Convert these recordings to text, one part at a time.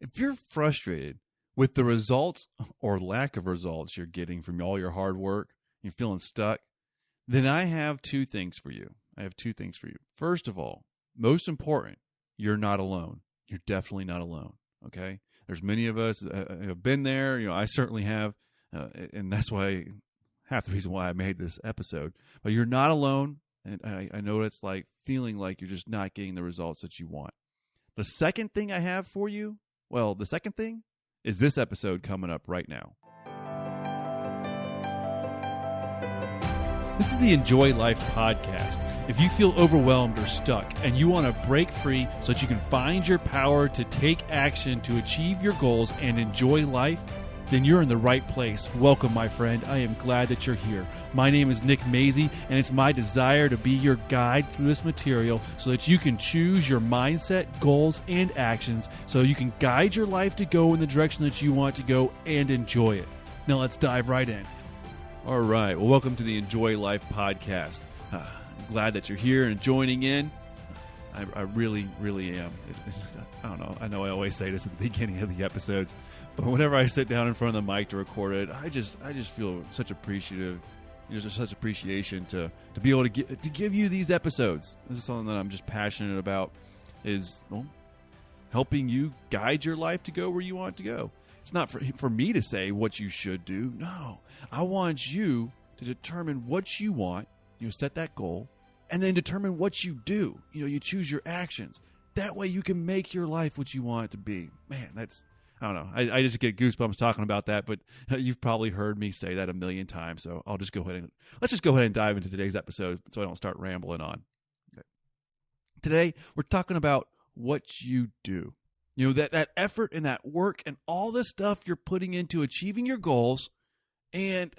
If you're frustrated with the results or lack of results you're getting from all your hard work, you're feeling stuck, then I have two things for you. First of all, most important, you're not alone. You're definitely not alone, okay? There's many of us have been there. I certainly have, and that's why half the reason why I made this episode. But you're not alone, and I know what it's like feeling like you're just not getting the results that you want. The second thing I have for you, the second thing is this episode coming up right now. This is the Enjoy Life podcast. If you feel overwhelmed or stuck and you want to break free so that you can find your power to take action to achieve your goals and enjoy life, then you're in the right place. Welcome, my friend. I am glad that you're here. My name is Nick Maisie, and it's my desire to be your guide through this material so that you can choose your mindset, goals, and actions so you can guide your life to go in the direction that you want to go and enjoy it. Now let's dive right in. All right. Well, welcome to the Enjoy Life podcast. I'm glad that you're here and joining in. I really, really am. I don't know. I know I always say this at the beginning of the episodes, but whenever I sit down in front of the mic to record it, I just feel such appreciation to be able to give you these episodes. This is something that I'm just passionate about, is helping you guide your life to go where you want to go. It's not for me to say what you should do. No, I want you to determine what you want. Set that goal, and then determine what you do. You choose your actions. That way you can make your life what you want it to be. Man, I don't know. I just get goosebumps talking about that, but you've probably heard me say that a million times. So let's just go ahead and dive into today's episode so I don't start rambling on. Okay. Today, we're talking about what you do. That effort and that work and all the stuff you're putting into achieving your goals and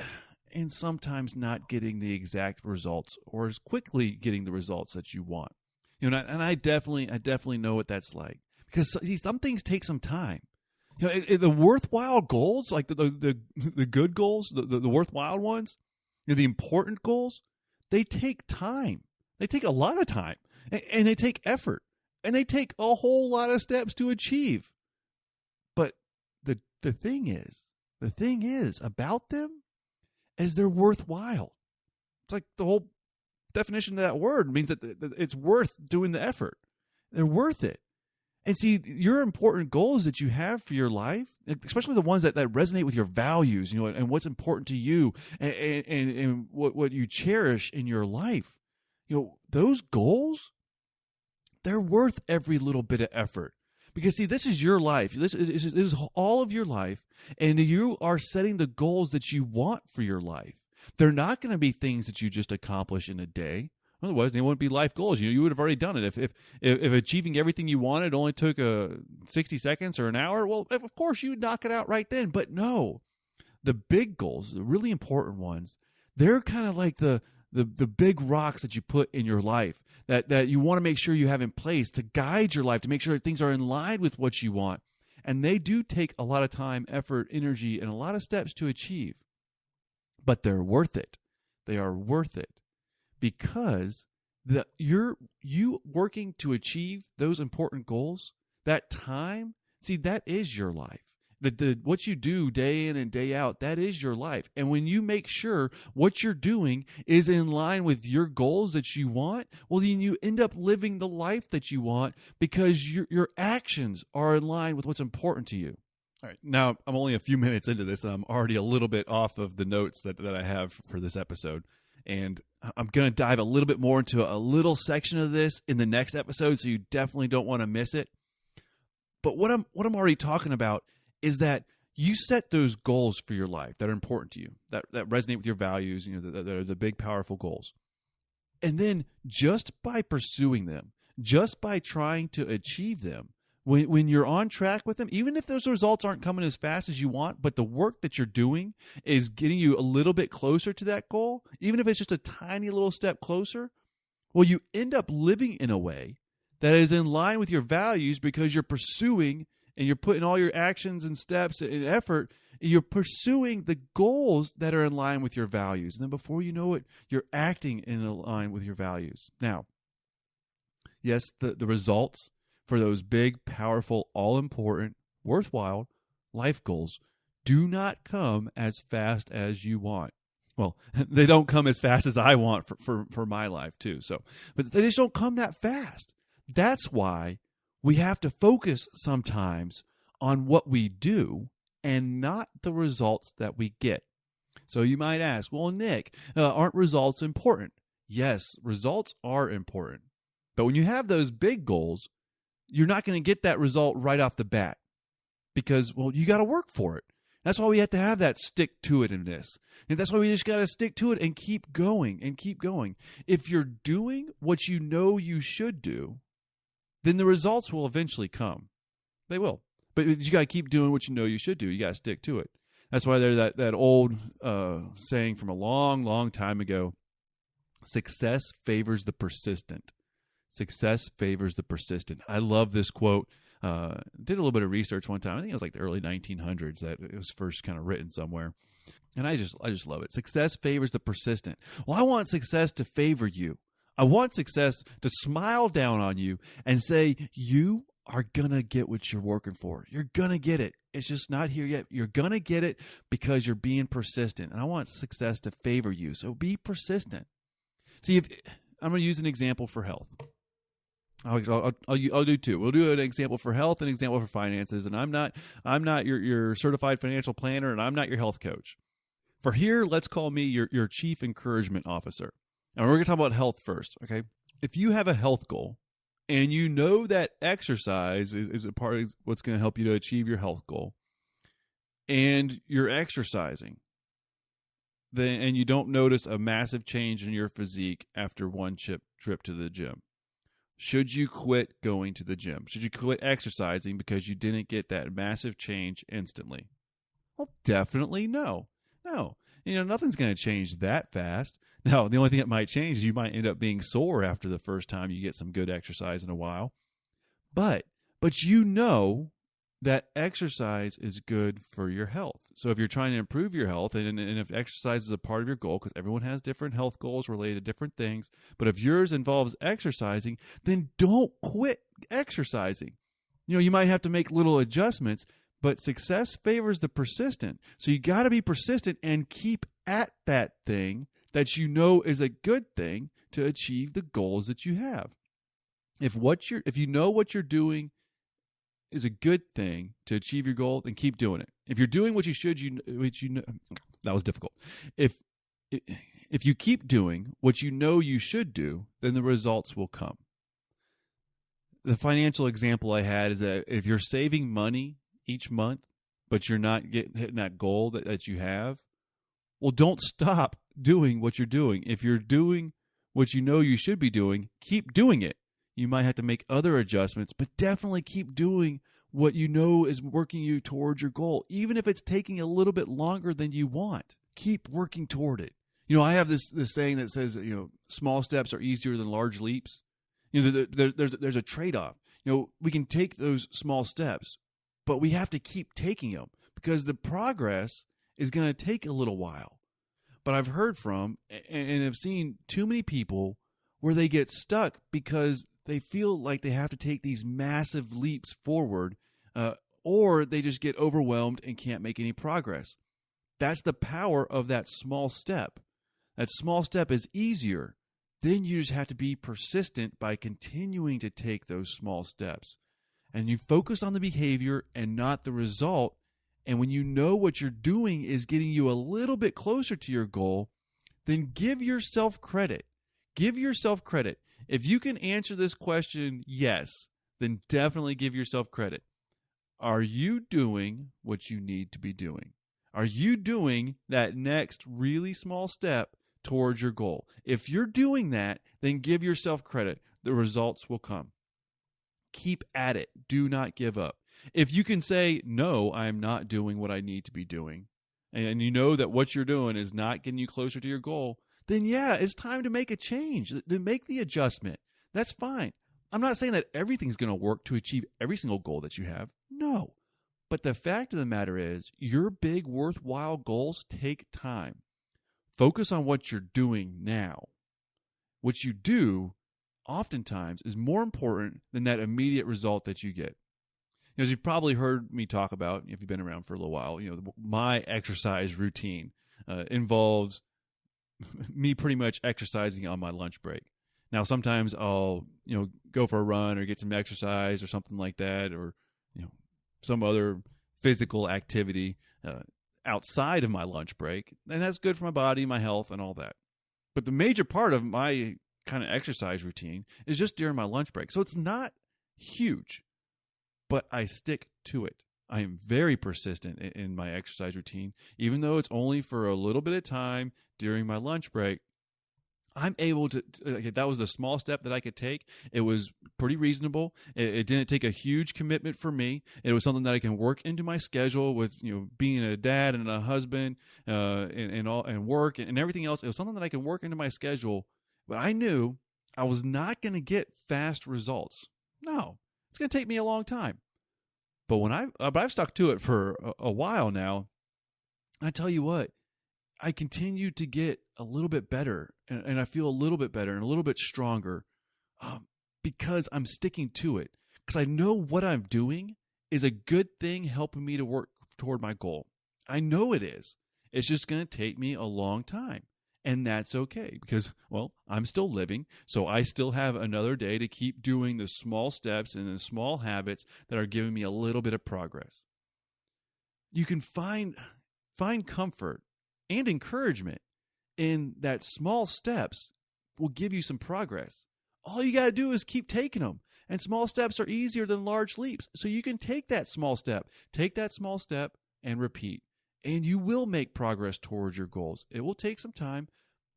sometimes not getting the exact results or as quickly getting the results that you want. And I definitely know what that's like, because some things take some time. The worthwhile goals, like the good goals, the worthwhile ones, the important goals, they take time. They take a lot of time, and they take effort, and they take a whole lot of steps to achieve. But the thing is about them is they're worthwhile. It's like the whole definition of that word means that it's worth doing the effort. They're worth it. And see, your important goals that you have for your life, especially the ones that resonate with your values, and what's important to you and what you cherish in your life, those goals, they're worth every little bit of effort. Because see, this is your life. This is all of your life, and you are setting the goals that you want for your life. They're not going to be things that you just accomplish in a day. Otherwise, they wouldn't be life goals. You would have already done it. If achieving everything you wanted only took 60 seconds or an hour, well, of course you would knock it out right then. But no, the big goals, the really important ones, they're kind of like the big rocks that you put in your life that you want to make sure you have in place to guide your life, to make sure that things are in line with what you want. And they do take a lot of time, effort, energy, and a lot of steps to achieve. But they're worth it. They are worth it because you working to achieve those important goals, that time, see, that is your life. What you do day in and day out, that is your life. And when you make sure what you're doing is in line with your goals that you want, well, then you end up living the life that you want because your actions are in line with what's important to you. All right, now I'm only a few minutes into this, and I'm already a little bit off of the notes that I have for this episode. And I'm going to dive a little bit more into a little section of this in the next episode, so you definitely don't want to miss it. But what I'm already talking about is that you set those goals for your life that are important to you, that resonate with your values, that are the big, powerful goals. And then just by pursuing them, just by trying to achieve them, when you're on track with them, even if those results aren't coming as fast as you want, but the work that you're doing is getting you a little bit closer to that goal, even if it's just a tiny little step closer, well, you end up living in a way that is in line with your values because you're pursuing and you're putting all your actions and steps and effort, and you're pursuing the goals that are in line with your values. And then before you know it, you're acting in line with your values. Now, yes, the results for those big, powerful, all-important, worthwhile life goals do not come as fast as you want. Well, they don't come as fast as I want for my life too. But they just don't come that fast. That's why we have to focus sometimes on what we do and not the results that we get. So you might ask, well, Nick, aren't results important? Yes, results are important. But when you have those big goals, you're not going to get that result right off the bat because, well, you got to work for it. That's why we have to have that stick-to-itiveness. And that's why we just got to stick to it and keep going and keep going. If you're doing what you know you should do, then the results will eventually come. They will. But you got to keep doing what you know you should do. You got to stick to it. That's why there's that old saying from a long, long time ago, success favors the persistent. Success favors the persistent. I love this quote. Did a little bit of research one time. I think it was like the early 1900s that it was first kind of written somewhere. And I just love it. Success favors the persistent. Well, I want success to favor you. I want success to smile down on you and say, you are going to get what you're working for. You're going to get it. It's just not here yet. You're going to get it because you're being persistent. And I want success to favor you. So be persistent. See, I'm going to use an example for health. I'll do two. We'll do an example for health and an example for finances. And I'm not your certified financial planner, and I'm not your health coach. For here, let's call me your chief encouragement officer. And we're going to talk about health first, okay? If you have a health goal and you know that exercise is a part of what's going to help you to achieve your health goal, and you're exercising, and you don't notice a massive change in your physique after one trip to the gym, should you quit going to the gym? Should you quit exercising because you didn't get that massive change instantly? Well, definitely no. No. Nothing's going to change that fast. No, the only thing that might change is you might end up being sore after the first time you get some good exercise in a while. But you know that exercise is good for your health. So if you're trying to improve your health, and if exercise is a part of your goal, because everyone has different health goals related to different things, but if yours involves exercising, then don't quit exercising. You might have to make little adjustments, but success favors the persistent. So you got to be persistent and keep at that thing that you know is a good thing to achieve the goals that you have. If you know what you're doing is a good thing to achieve your goal, then keep doing it. If you're doing what you should, that was difficult. If you keep doing what you know you should do, then the results will come. The financial example I had is that if you're saving money each month, but you're not hitting that goal that you have, well, don't stop doing what you're doing. If you're doing what you know you should be doing, keep doing it. You might have to make other adjustments, but definitely keep doing what you know is working you towards your goal. Even if it's taking a little bit longer than you want, keep working toward it. I have this saying that says, small steps are easier than large leaps. There's a trade-off. We can take those small steps, but we have to keep taking them because the progress is going to take a little while. But I've heard from and have seen too many people where they get stuck because they feel like they have to take these massive leaps forward, or they just get overwhelmed and can't make any progress. That's the power of that small step. That small step is easier. Then you just have to be persistent by continuing to take those small steps. And you focus on the behavior and not the result. And when you know what you're doing is getting you a little bit closer to your goal, then give yourself credit. Give yourself credit. If you can answer this question, yes, then definitely give yourself credit. Are you doing what you need to be doing? Are you doing that next really small step towards your goal? If you're doing that, then give yourself credit. The results will come. Keep at it. Do not give up. If you can say, no, I'm not doing what I need to be doing, and you know that what you're doing is not getting you closer to your goal, then yeah, it's time to make a change, to make the adjustment. That's fine. I'm not saying that everything's going to work to achieve every single goal that you have. No. But the fact of the matter is, your big, worthwhile goals take time. Focus on what you're doing now. What you do, oftentimes, is more important than that immediate result that you get. As you've probably heard me talk about, if you've been around for a little while, my exercise routine involves me pretty much exercising on my lunch break. Now, sometimes I'll, go for a run or get some exercise or something like that, or, some other physical activity outside of my lunch break. And that's good for my body, my health, and all that. But the major part of my kind of exercise routine is just during my lunch break. So it's not huge, but I stick to it. I am very persistent in my exercise routine, even though it's only for a little bit of time during my lunch break. I'm able to, that was the small step that I could take. It was pretty reasonable. It didn't take a huge commitment for me. It was something that I can work into my schedule with, being a dad and a husband, and work and everything else. It was something that I can work into my schedule, but I knew I was not going to get fast results. No, it's going to take me a long time. But I've stuck to it for a while now. I tell you what, I continue to get a little bit better, and I feel a little bit better and a little bit stronger because I'm sticking to it. Because I know what I'm doing is a good thing helping me to work toward my goal. I know it is. It's just going to take me a long time. And that's okay because, I'm still living, so I still have another day to keep doing the small steps and the small habits that are giving me a little bit of progress. You can find comfort and encouragement in that small steps will give you some progress. All you got to do is keep taking them. And small steps are easier than large leaps. So you can take that small step, and repeat. And you will make progress towards your goals. It will take some time,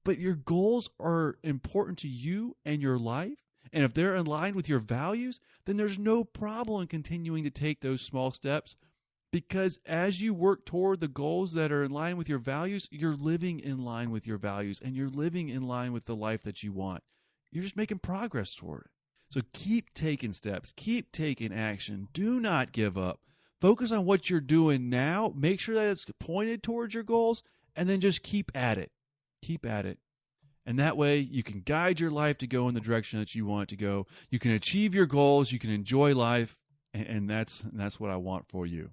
but your goals are important to you and your life. And if they're aligned with your values, then there's no problem in continuing to take those small steps. Because as you work toward the goals that are in line with your values, you're living in line with your values and you're living in line with the life that you want. You're just making progress toward it. So keep taking steps, keep taking action. Do not give up. Focus on what you're doing now. Make sure that it's pointed towards your goals, and then just keep at it. Keep at it. And that way you can guide your life to go in the direction that you want it to go. You can achieve your goals. You can enjoy life. And that's what I want for you.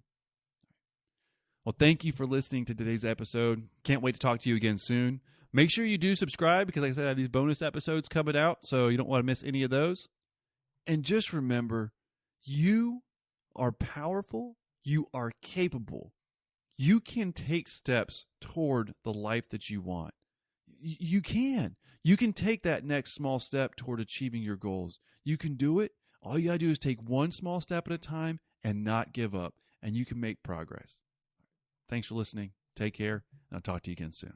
Well, thank you for listening to today's episode. Can't wait to talk to you again soon. Make sure you do subscribe because, like I said, I have these bonus episodes coming out, so you don't want to miss any of those. And just remember, you are powerful. You are capable. You can take steps toward the life that you want. You can. You can take that next small step toward achieving your goals. You can do it. All you got to do is take one small step at a time and not give up, and you can make progress. Thanks for listening. Take care, and I'll talk to you again soon.